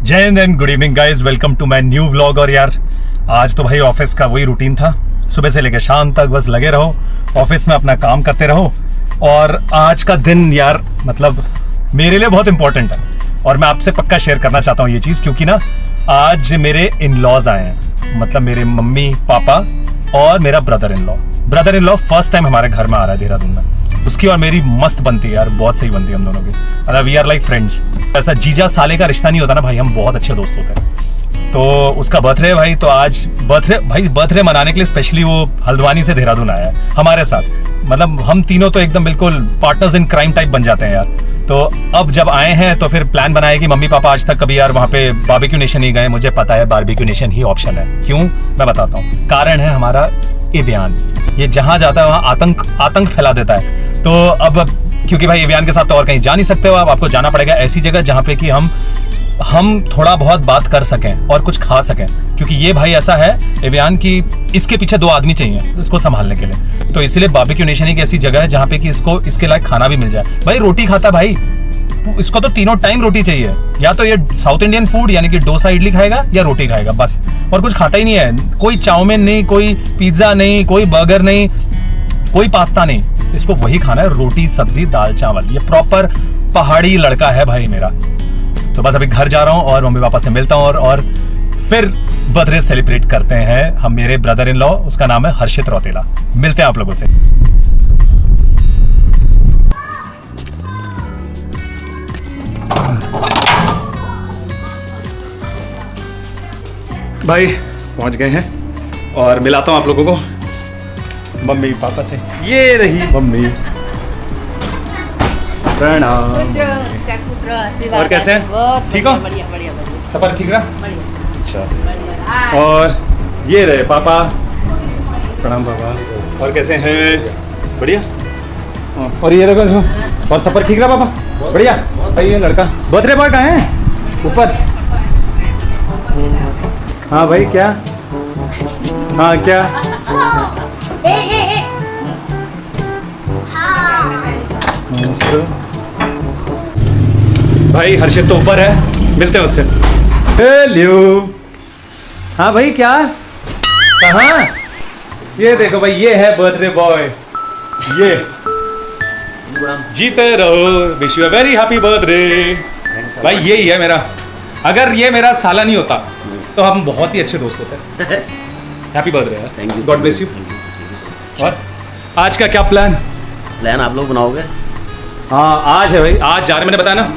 जय हिंद and good evening guys, welcome to my new vlog. और यार आज तो भाई ऑफिस का वही रूटीन था, सुबह से लेकर शाम तक बस लगे रहो ऑफिस में, अपना काम करते रहो। और आज का दिन यार मतलब मेरे लिए बहुत इंपॉर्टेंट है और मैं आपसे पक्का शेयर करना चाहता हूँ ये चीज़, क्योंकि ना आज मेरे इन लॉज आए हैं, मतलब मेरे मम्मी पापा और मेरा brother in law first time हमारे घर में आ रहा है देहरादून में। उसकी और मेरी मस्त बनती है यार, बहुत सही बनती है हम दोनों की, मतलब वी आर लाइक फ्रेंड्स। ऐसा जीजा साले का रिश्ता नहीं होता ना भाई, हम बहुत अच्छे दोस्त होते हैं। तो उसका बर्थडे भाई, तो आज बर्थडे मनाने के लिए स्पेशली वो हल्द्वानी से देहरादून आया है हमारे साथ। मतलब हम तीनों तो एकदम बिल्कुल पार्टनर्स इन क्राइम टाइप बन जाते हैं यार। तो अब जब आए हैं तो फिर प्लान बनाया कि मम्मी पापा आज तक कभी यार वहाँ पे बारबेक्यू नेशन नहीं गए। मुझे पता है बारबेक्यू नेशन ही ऑप्शन है, क्यों मैं बताता हूँ। कारण है हमारा एवियान, ये जहाँ जाता है वहाँ आतंक फैला देता है। तो अब क्योंकि भाई एवियान के साथ तो और कहीं जा नहीं सकते हो आप, आपको जाना पड़ेगा ऐसी जगह जहाँ पे कि हम थोड़ा बहुत बात कर सकें और कुछ खा सकें, क्योंकि ये भाई ऐसा है एवियान की इसके पीछे 2 आदमी चाहिए इसको संभालने के लिए। तो इसलिए बारबेक्यू नेशन एक ऐसी जगह है जहाँ पे कि इसको इसके लायक खाना भी मिल जाए। भाई रोटी खाता भाई, इसको तो तीनों टाइम रोटी चाहिए, या तो ये साउथ इंडियन फूड यानी कि डोसा इडली खाएगा या रोटी खाएगा बस, और कुछ खाता ही नहीं है। कोई चाउमीन नहीं, कोई पिज्जा नहीं, कोई बर्गर नहीं, कोई पास्ता नहीं, इसको वही खाना है, रोटी सब्जी दाल चावल। ये प्रॉपर पहाड़ी लड़का है भाई मेरा। तो बस अभी घर जा रहा हूँ और मम्मी पापा से मिलता हूँ और फिर बर्थडे सेलिब्रेट करते हैं हम। मेरे ब्रदर इन लॉ, उसका नाम है हर्षित रौतेला। मिलते हैं आप लोगों से। भाई पहुंच गए हैं और मिलाता हूँ आप लोगों को मम्मी पापा से। ये रही मम्मी, प्रणाम। और कैसे हैं, ठीक हो? सफर ठीक रहा? अच्छा। और ये रहे पापा, प्रणाम पापा। और कैसे हैं? बढ़िया। और ये देखो इसमें, और सफर ठीक रहा पापा? बढ़िया। भाई ये लड़का बर्थडे बॉय कहाँ है? ऊपर। हाँ भाई क्या? हाँ क्या? भाई हर्षित तो ऊपर है, मिलते हैं उससे। हेलो। हाँ भाई क्या? कहाँ? ये देखो भाई, ये है बर्थडे बॉय। ये जीते रहो, wish you a very happy birthday. भाई यही है मेरा, अगर ये मेरा साला नहीं होता तो हम बहुत ही अच्छे दोस्त होते। हैप्पी बर्थडे यार, thank you, God bless you. और आज का क्या प्लान आप लोग बनाओगे? हाँ आज है भाई, आज जा रहे, मैंने बताया ना,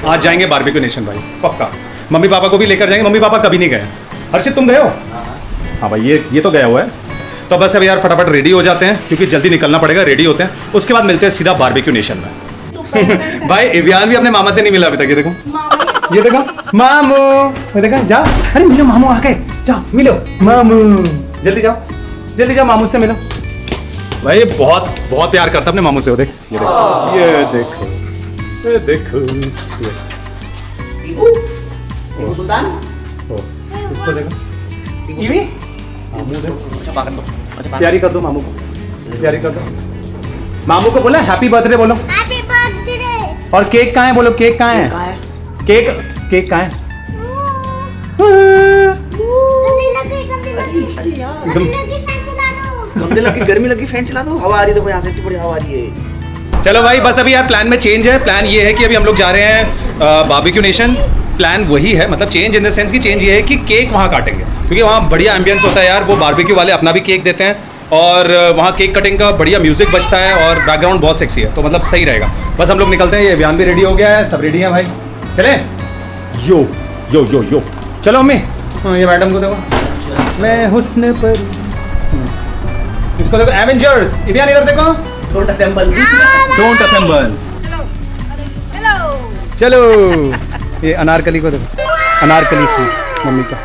आज जाएंगे बारबेक्यू नेशन भाई, पक्का। मम्मी पापा को भी लेकर जाएंगे, मम्मी पापा कभी नहीं गए। हर्षित तुम गए हो? हाँ भाई ये तो गया हुआ है। तो बस अब यार फटाफट रेडी हो जाते हैं क्योंकि जल्दी निकलना पड़ेगा। रेडी होते हैं, उसके बाद मिलते हैं सीधा बारबेक्यू नेशन में। भाई एवियान भी अपने मामा से नहीं मिला अभी तक। ये देखो, ये देखो मामू, ये देखा, जाओ, अरे मिलो मामू आ गए, जाओ मिलो मामू, जल्दी जाओ मामू से मिलो। भाई बहुत बहुत प्यार करता अपने मामू से। वो देख, ये देखो सुल्तान, इसको देखो, ये मामू देखो, प्यारी कर दो मामू को, प्यारी कर दो मामू को। बोला हैप्पी बर्थडे बोलो, हैप्पी बर्थडे। और केक कहाँ है बोलो, केक कहाँ है? केक कहाँ है? गर्मी लगी, फैन चला दो, हवा आ रही है, देखो यहाँ से इतनी बड़ी हवा आ रही है। चलो भाई बस अभी यार प्लान में चेंज है। प्लान ये है कि अभी हम लोग जा रहे हैं बारबेक्यू नेशन। प्लान वही है, मतलब चेंज इन द सेंस की चेंज ये है कि केक वहाँ काटेंगे, क्योंकि वहाँ बढ़िया एम्बियंस होता है यार। वो बारबेक्यू वाले अपना भी केक देते हैं और वहाँ केक कटिंग का बढ़िया म्यूजिक बजता है और बैकग्राउंड बहुत सेक्सी है, तो मतलब सही रहेगा। बस हम लोग निकलते हैं, ये बयान भी रेडी हो गया है, सब रेडी है भाई, चले। यो यो यो यो चलो मम्मी। हाँ ये मैडम को देखो, मैं हुस्न पर, इसको देखो एवेंजर्स। इवियान इधर देखो, डोंट असेंबल। चलो। ये अनारकली को देखो, अनारकली सी मम्मी का,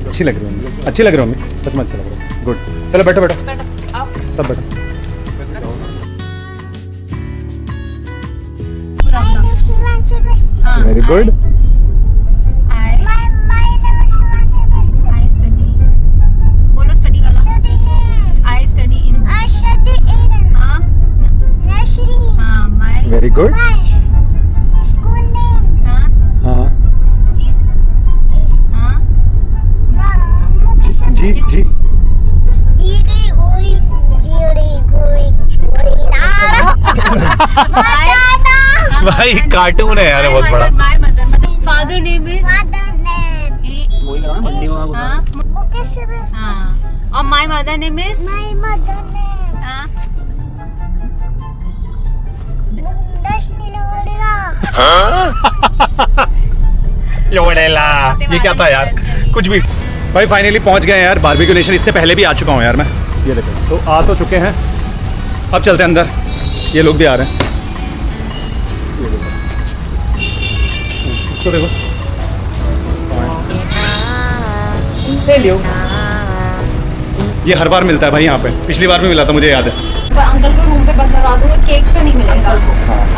अच्छी लग रही है, अच्छी लग रही है मम्मी, सच में अच्छा लग रहा है। गुड, चलो बैठो सब बैठो। Very good. Very good. School name. हाँ जी जी दीदी गोई जीड़ी गोई गोरिल्ला भाई कार्टून है यार बहुत बड़ा। My mother father name is mother name वही लगा ना मंडी वहाँ मुकेश बस और my mother name is my mother name दशनी लोड़ेला ये क्या था यार, कुछ भी। भाई फाइनली पहुंच गए हैं यार बारबेक्यू नेशन। इससे पहले भी आ चुका हूँ यार मैं। ये देखो तो आ तो चुके हैं, अब चलते हैं अंदर। ये लोग भी आ रहे हैं, ये देखो इसको देखो। ले लियो। ये हर बार मिलता है भाई यहाँ पे, पिछली बार भी मिला था मुझे याद है। अंकल को रूम पे बंद करवा दूंगा, केक तो नहीं मिलेगा।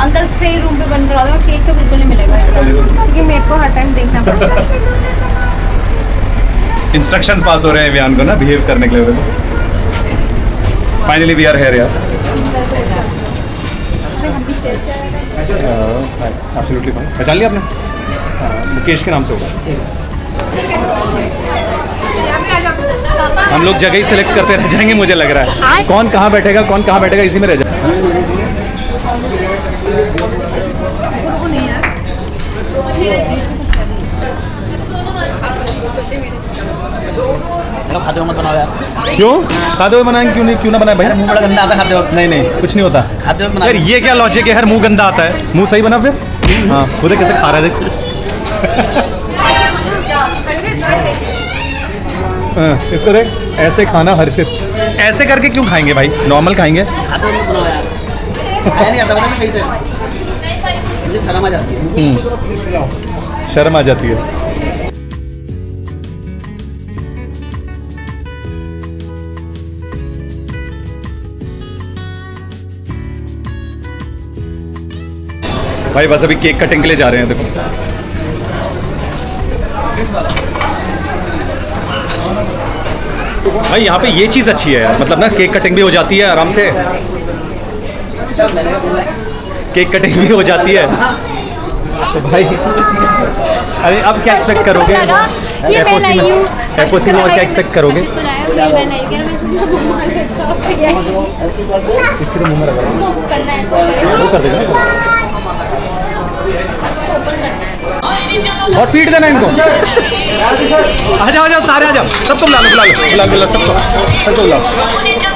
अंकल से रूम पे बंद करवा दूंगा, केक तो बिल्कुल नहीं मिलेगा क्योंकि मेरे को हर टाइम देखना पड़ता है। इंस्ट्रक्शंस पास हो रहे हैं व्यान को ना बिहेव करने के लिए। फाइनली वी आर हियर यार। Absolutely fine. पहचान लिया आपने? मुकेश के नाम से होगा। हम लोग जगह ही सिलेक्ट करते रह जाएंगे मुझे लग रहा है। कौन कहाँ बैठेगा कौन कहाँ बैठेगा इसी में रह जाए। खाते हुए मत बनाओ यार। क्यों खाते हुए बनाएंगे? क्यों ना बनाए भाई? मुंह बड़ा गंदा आता है खाते वक्त। नहीं कुछ नहीं होता खाते वक्त बना यार। ये क्या लॉजिक है यार, मुंह गंदा आता है? मुंह सही बना फिर। हाँ खुद कैसे खा रहा है देख। इसको देख ऐसे खाना हर्षित। ऐसे करके क्यों खाएंगे भाई? नॉर्मल खाएंगे। खाते वक्त बनाओ यार। खाया नहीं आता पता नहीं सही से, मुझे शर्म आ जाती है। शर्म आ जाती है। भाई बस अभी केक कटिंग के लिए जा रहे हैं। देखो भाई यहाँ पे ये चीज़ अच्छी है यार, मतलब ना केक कटिंग भी हो जाती है आराम से। केक कटिंग भी हो जाती है तो भाई अरे अब क्या एक्सपेक्ट करोगे? एफओसी में और क्या एक्सपेक्ट करोगे? इसके तो मुंह में लगा वो कर देगा और पीट देना इनको। आ जाओ सारे आ जाओ, सबको बुला लो सबको बुलाओ।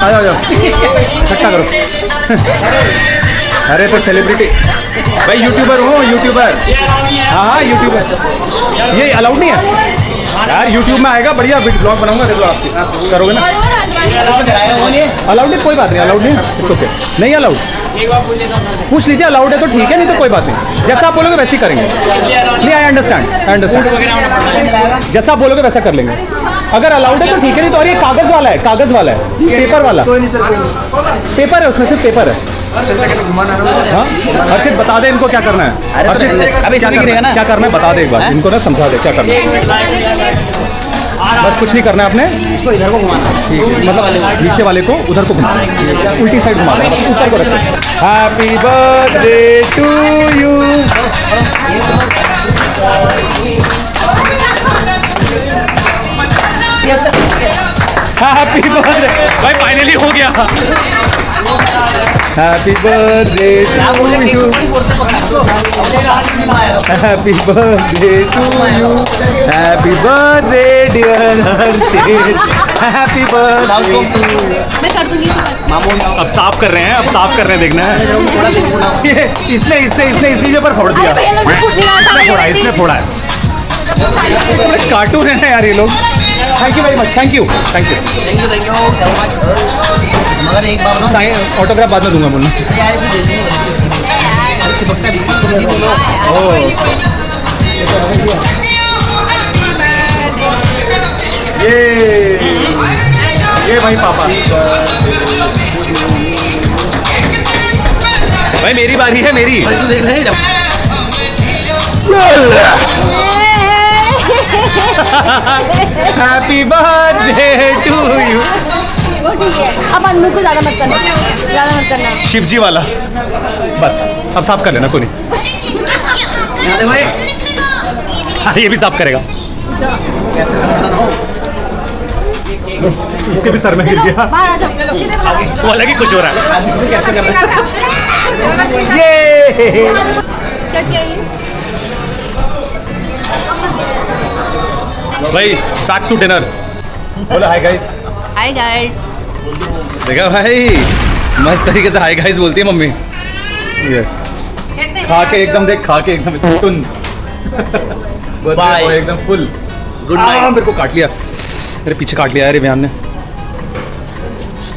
आ जाओ इकट्ठा करो। अरे तो सेलिब्रिटी भाई, यूट्यूबर हो यूट्यूबर। हाँ यूट्यूबर। ये अलाउड नहीं है यार, यूट्यूब में आएगा बढ़िया ब्लॉग बनाऊंगा। देखो आपकी करोगे ना? अलाउड नहीं, कोई बात नहीं। अलाउड नहीं, इट्स ओके। नहीं अलाउड, पूछ लीजिए। अलाउड है तो ठीक है, नहीं तो कोई बात नहीं। जैसा आप बोलोगे वैसे ही करेंगे। नहीं आई अंडरस्टैंड। जैसा आप बोलोगे वैसा कर लेंगे। अगर अलाउड है तो ठीक है, नहीं तो। और ये कागज वाला है पेपर वाला पेपर है, उसमें सिर्फ पेपर है। हाँ हर्षित बता दे इनको क्या करना है। अभी क्या करना है बता दे एक बार इनको ना, समझा दे क्या करना है। बस कुछ नहीं करना है आपने। इधर को घुमाना, मतलब नीचे वाले को उधर को घुमाना, उल्टी साइड घुमाना, ऊपर को रखना। Happy birthday to you. Happy birthday भाई, फाइनली हो गया। Happy birthday to you. Happy birthday to you. Happy birthday dear Harshit. Happy birthday. मैं कर दूंगी। अब साफ कर रहे हैं, देखना है। ये इसने इसी पर फोड़ दिया। इसने फोड़ा है। कार्टून है यार ये लोग। Thank you very much. Thank you. मगर एक बार ऑटोग्राफ बाद में दूंगा बोलना। ये भाई पापा। भाई मेरी बारी है, मेरी। देख रहे हैं हैप्पी बर्थडे टू यू। अब मुंह को ज्यादा मत करना। शिव जी वाला बस अब साफ कर लेना कोई नहीं। भाई हाँ ये भी साफ करेगा। उसके भी सर में गिर चलो गया। बाहर आ जाओ, सीधे बाहर आ जाओ। वो अलग ही खुश हो रहा है। कैसे कर रहा है? ये क्या चाहिए? भाई बैक टू डिनर। बोलो हाय गाइस। Hi guys. देखा भाई मस्त तरीके से हाय गाइस बोलती है मम्मी। ये खा के एकदम देख, खा के एकदम टुन Bye. एकदम फुल। Good night. मेरे को काट लिया, मेरे पीछे काट लिया यार रियान ने।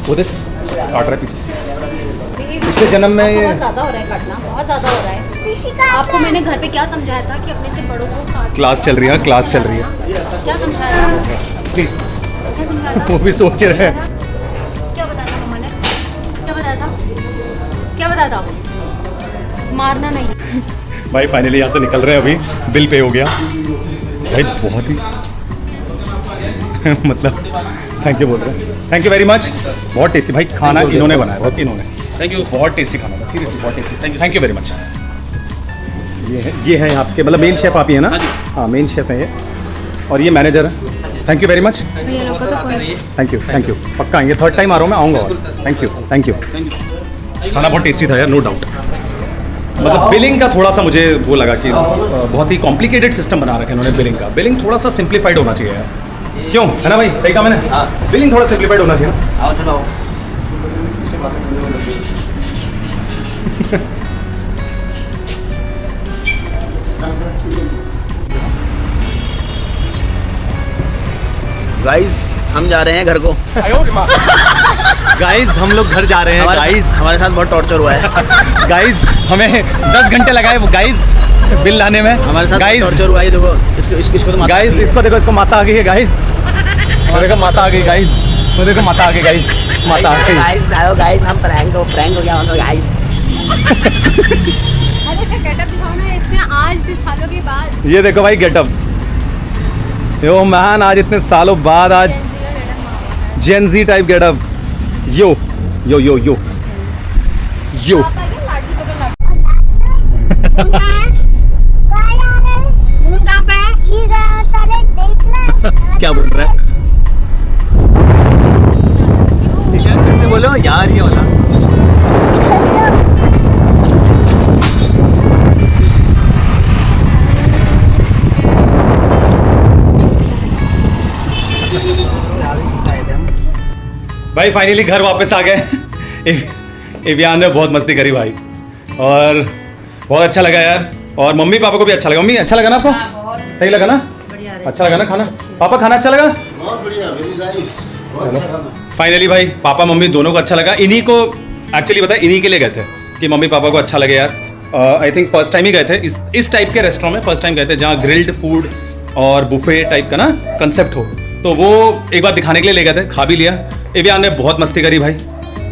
वो देख काट रहा है पीछे। पिछले जन्म में ये बहुत ज्यादा हो रहा है काटना, बहुत ज्यादा हो रहा है। ऋषिका आपको मैंने घर पे क्या समझाया था कि अपने से बड़ों को काट। क्लास चल रही है, क्लास चल रही है। क्या समझाया था? प्लीज क्या समझाया था? वो भी सोच रहे हैं। क्या बताया था मम्मा ने? क्या बताया था? क्या बताया था? मारना नहीं। भाई फाइनली यहाँ से निकल रहे हैं, अभी बिल पे हो गया भाई। बहुत ही मतलब थैंक यू बोल रहे हैं, थैंक यू वेरी मच। बहुत टेस्टी भाई खाना इन्होंने बनाया, बहुत इन्होंने। Thank you. बहुत टेस्टी खाना था, सीरियसली बहुत tasty. Thank you very much. ये है आपके मतलब मेन शेफ आप ही है ना? हाँ जी। हाँ मेन शेफ है ये, और ये मैनेजर है। Thank you very much. भैया लोग का तो कोई थैंक यू पक्का आएंगे, थर्ड टाइम आ रहा हूँ मैं, आऊँगा और थैंक यू। खाना बहुत टेस्टी था यार, नो डाउट। मतलब बिलिंग का थोड़ा सा मुझे वो लगा कि बहुत ही कॉम्प्लिकेटेड सिस्टम बना रखा है इन्होंने बिलिंग का। बिलिंग थोड़ा सा सिंप्लीफाइड होना चाहिए यार, क्यों है ना भाई? सही कहा मैंने? हाँ। बिलिंग थोड़ा सिंप्लीफाइड होना चाहिए ना। आओ चलो आओ। गाइस हम जा रहे हैं घर को। गाइस हम लोग घर जा रहे हैं गाइस। हमारे साथ बहुत टॉर्चर हुआ है। गाइस हमें 10 घंटे लगाए वो गाइस बिल लाने में। हमारे साथ गाइस टॉर्चर हुआ है। देखो इसको तो माता- गाइस इसको देखो, इसको माता आ गई है गाइस। वो देखो माता आ गई गाइस, वो देखो माता आ गई गाइस, माता आ गई। गाइस आओ गाइस, हम प्रैंक हो गया मतलब गाइस। अरे ऐसा गेटअप दिखाओ ना, इसने आज 20 सालों के बाद ये देखो भाई गेटअप, यो मैन आज इतने सालों बाद आज Gen Z का getup मारा है। जेन जी टाइप गेटअप। यो यो यो यो यो पापा क्या लाडली पकड़ लाडली। मून कहाँ है? मून कहाँ पे है? क्या बोल रहा है? ठीक है फिर से बोलो यार ये वाला। भाई फाइनली घर वापस आ गए। इवियान ने बहुत मस्ती करी भाई, और बहुत अच्छा लगा यार, और मम्मी पापा को भी अच्छा लगा। मम्मी अच्छा लगा ना आपको? सही लगा ना? अच्छा लगा ना खाना? पापा खाना अच्छा लगा? बहुत बढ़िया, वेरी नाइस। बहुत अच्छा खाना। फाइनली भाई पापा मम्मी दोनों को अच्छा लगा। इन्हीं को एक्चुअली पता है, इन्हीं के लिए गए थे कि मम्मी पापा को अच्छा लगे यार। आई थिंक फर्स्ट टाइम ही गए थे इस टाइप के रेस्टोरेंट में, फर्स्ट टाइम गए थे जहाँ ग्रिल्ड फूड और बुफे टाइप का ना कंसेप्ट हो, तो वो एक बार दिखाने के लिए ले गए थे। खा भी लिया। इवियान ने बहुत मस्ती करी भाई,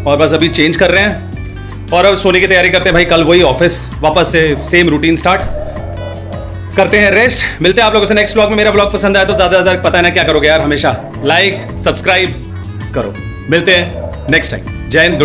और बस अभी चेंज कर रहे हैं और अब सोने की तैयारी करते हैं भाई। कल वही ऑफिस वापस से सेम रूटीन स्टार्ट करते हैं, रेस्ट। मिलते हैं आप लोगों से नेक्स्ट व्लॉग में। मेरा व्लॉग पसंद आया तो ज़्यादा से ज़्यादा पता है ना क्या करोगे यार, हमेशा लाइक सब्सक्राइब करो। मिलते हैं नेक्स्ट टाइम। जय हिंद।